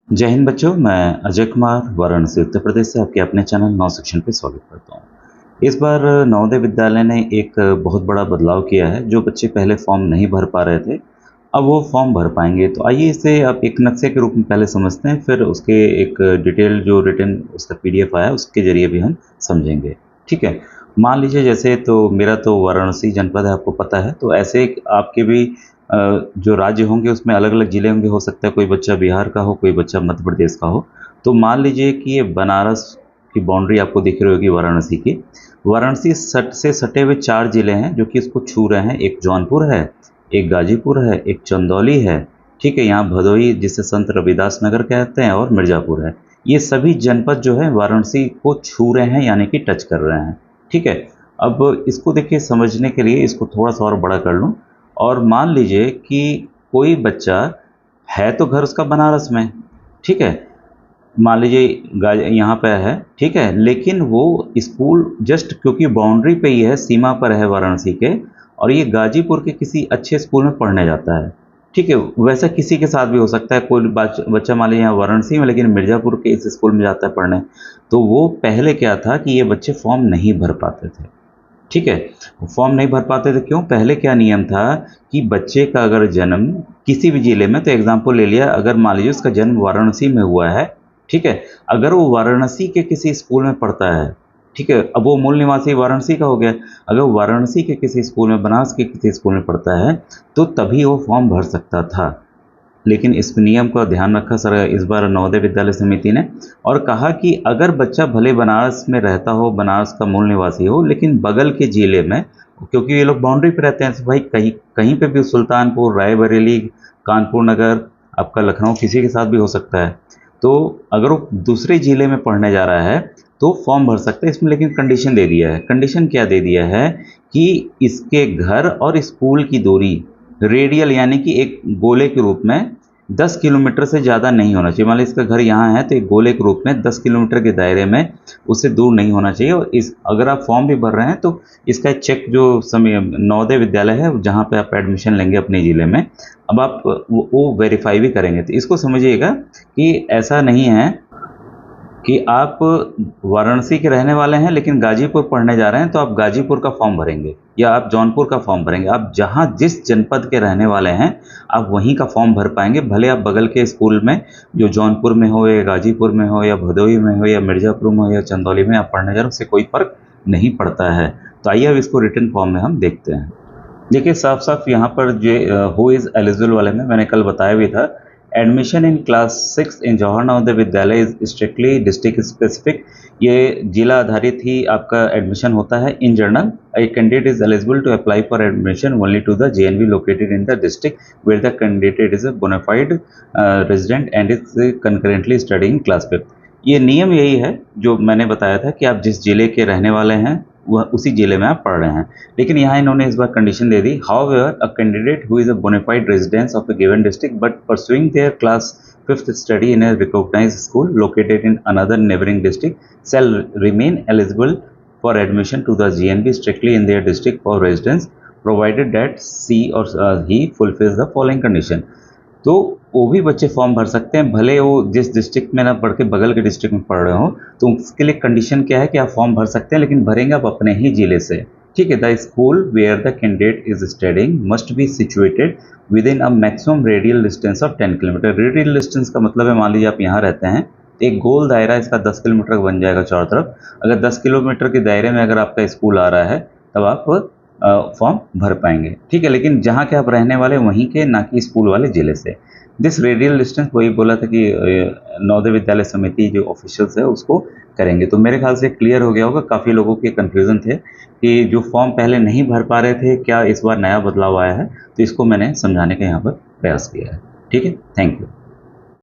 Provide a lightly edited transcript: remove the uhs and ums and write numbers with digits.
जय हिंद बच्चों, मैं अजय कुमार वाराणसी उत्तर प्रदेश से आपके अपने चैनल नव शिक्षण पे स्वागत करता हूँ। इस बार नवोदय विद्यालय ने एक बहुत बड़ा बदलाव किया है। जो बच्चे पहले फॉर्म नहीं भर पा रहे थे, अब वो फॉर्म भर पाएंगे। तो आइए इसे आप एक नक्शे के रूप में पहले समझते हैं, फिर उसके एक डिटेल जो रिटन उसका पीडीएफ आया उसके जरिए भी हम समझेंगे। ठीक है, मान लीजिए जैसे तो मेरा तो वाराणसी जनपद है, आपको पता है। तो ऐसे आपके भी जो राज्य होंगे उसमें अलग अलग ज़िले होंगे। हो सकता है कोई बच्चा बिहार का हो, कोई बच्चा मध्य प्रदेश का हो। तो मान लीजिए कि ये बनारस की बाउंड्री आपको दिख रही होगी वाराणसी की। वाराणसी सट से सटे हुए 4 ज़िले हैं जो कि इसको छू रहे हैं। एक जौनपुर है, एक गाजीपुर है, एक चंदौली है, ठीक है, यहाँ भदोही जिसे संत रविदास नगर कहते हैं, और मिर्ज़ापुर है। ये सभी जनपद जो है वाराणसी को छू रहे हैं, यानी कि टच कर रहे हैं। ठीक है, अब इसको देखिए, समझने के लिए इसको थोड़ा-सा और बड़ा कर लूँ। और मान लीजिए कि कोई बच्चा है तो घर उसका बनारस में, ठीक है, मान लीजिए यहाँ पे है, ठीक है, लेकिन वो स्कूल जस्ट क्योंकि बाउंड्री पे ही है, सीमा पर है वाराणसी के, और ये गाजीपुर के किसी अच्छे स्कूल में पढ़ने जाता है। ठीक है, वैसा किसी के साथ भी हो सकता है। कोई बच्चा मान लीजिए यहाँ वाराणसी में, लेकिन मिर्ज़ापुर के इस स्कूल में जाता है पढ़ने। तो वो पहले क्या था कि ये बच्चे फॉर्म नहीं भर पाते थे। ठीक है, फॉर्म नहीं भर पाते थे क्यों? पहले क्या नियम था कि बच्चे का अगर जन्म किसी भी ज़िले में, तो एग्जाम्पल ले लिया, अगर मान लीजिए उसका जन्म वाराणसी में हुआ है, ठीक है, अगर वो वाराणसी के किसी स्कूल में पढ़ता है, ठीक है, अब वो मूल निवासी वाराणसी का हो गया। अगर वाराणसी के किसी स्कूल में, बनारस के किसी स्कूल में पढ़ता है, तो तभी वो फॉर्म भर सकता था। लेकिन इस नियम का ध्यान रखा सर इस बार नवोदय विद्यालय समिति ने, और कहा कि अगर बच्चा भले बनारस में रहता हो, बनारस का मूल निवासी हो, लेकिन बगल के ज़िले में, क्योंकि ये लोग बाउंड्री पे रहते हैं, तो भाई कहीं कहीं पे भी, सुल्तानपुर, रायबरेली, कानपुर नगर, आपका लखनऊ, किसी के साथ भी हो सकता है। तो अगर वो दूसरे ज़िले में पढ़ने जा रहा है तो फॉर्म भर सकता है। इसमें लेकिन कंडीशन दे दिया है। कंडीशन क्या दे दिया है कि इसके घर और स्कूल की दूरी रेडियल, यानी कि एक गोले के रूप में 10 किलोमीटर से ज़्यादा नहीं होना चाहिए। मान लीजिए इसका घर यहाँ है, तो एक गोले के रूप में 10 किलोमीटर के दायरे में उससे दूर नहीं होना चाहिए। और इस अगर आप फॉर्म भी भर रहे हैं तो इसका चेक जो समय नवोदय विद्यालय है जहाँ पे आप एडमिशन लेंगे अपने ज़िले में, अब आप वो वेरीफाई भी करेंगे। तो इसको समझिएगा कि ऐसा नहीं है कि आप वाराणसी के रहने वाले हैं लेकिन गाजीपुर पढ़ने जा रहे हैं तो आप गाजीपुर का फॉर्म भरेंगे या आप जौनपुर का फॉर्म भरेंगे। आप जहां जिस जनपद के रहने वाले हैं आप वहीं का फॉर्म भर पाएंगे, भले आप बगल के स्कूल में जो जौनपुर में हो या गाजीपुर में हो या भदोही में हो या मिर्ज़ापुर में हो या चंदौली में आप पढ़ने जा रहे हो, उससे कोई फ़र्क नहीं पड़ता है। तो आइए अब इसको रिटन फॉर्म में हम देखते हैं। देखिए साफ साफ यहाँ पर जो हु इज़ एलिजिबल वाले में मैंने कल बताया भी था। Admission in class 6 in Jawahar Navodaya Vidyalaya is strictly district specific. ये जिला आधारित ही आपका एडमिशन होता है। In general a candidate is eligible to apply for admission only to the JNV located in the district where the candidate is a bona fide resident and is concurrently studying class 5। ये नियम यही है जो मैंने बताया था कि आप जिस जिले के रहने वाले हैं वह उसी जिले में आप पढ़ रहे हैं। लेकिन यहाँ इन्होंने इस बार कंडीशन दे दी, however a candidate who is a bonafide residence of a given district but pursuing their class 5th study in a recognized school located in another neighboring district shall remain eligible for admission to the GNB strictly in their district for residence provided that she or he fulfills the following condition। तो वो भी बच्चे form भर सकते हैं भले वो जिस डिस्ट्रिक्ट में ना पढ़ के बगल के डिस्ट्रिक्ट में पढ़ रहे हो। तो उसके लिए कंडीशन क्या है कि आप फॉर्म भर सकते हैं, लेकिन भरेंगे आप अपने ही जिले से। ठीक है, the school where the candidate is studying must be situated within a maximum radial distance of 10 kilometre. Radial distance का मतलब है, मान लीजिए आप यहाँ रहते हैं, एक गोल दायरा इसका 10 किलोमीटर का बन जाएगा चारों तरफ। अगर 10 किलोमीटर के दायरे में अगर आपका स्कूल आ रहा है तब आप फॉर्म भर पाएंगे। ठीक है, लेकिन जहाँ के आप रहने वाले वहीं के, ना कि स्कूल वाले ज़िले से। दिस रेडियल डिस्टेंस वही बोला था कि नवोदय विद्यालय समिति जो ऑफिशियल्स है उसको करेंगे। तो मेरे ख्याल से क्लियर हो गया होगा। काफ़ी लोगों के कन्फ्यूज़न थे कि जो फॉर्म पहले नहीं भर पा रहे थे, क्या इस बार नया बदलाव आया है, तो इसको मैंने समझाने का यहाँ पर प्रयास किया है। ठीक है, थैंक यू।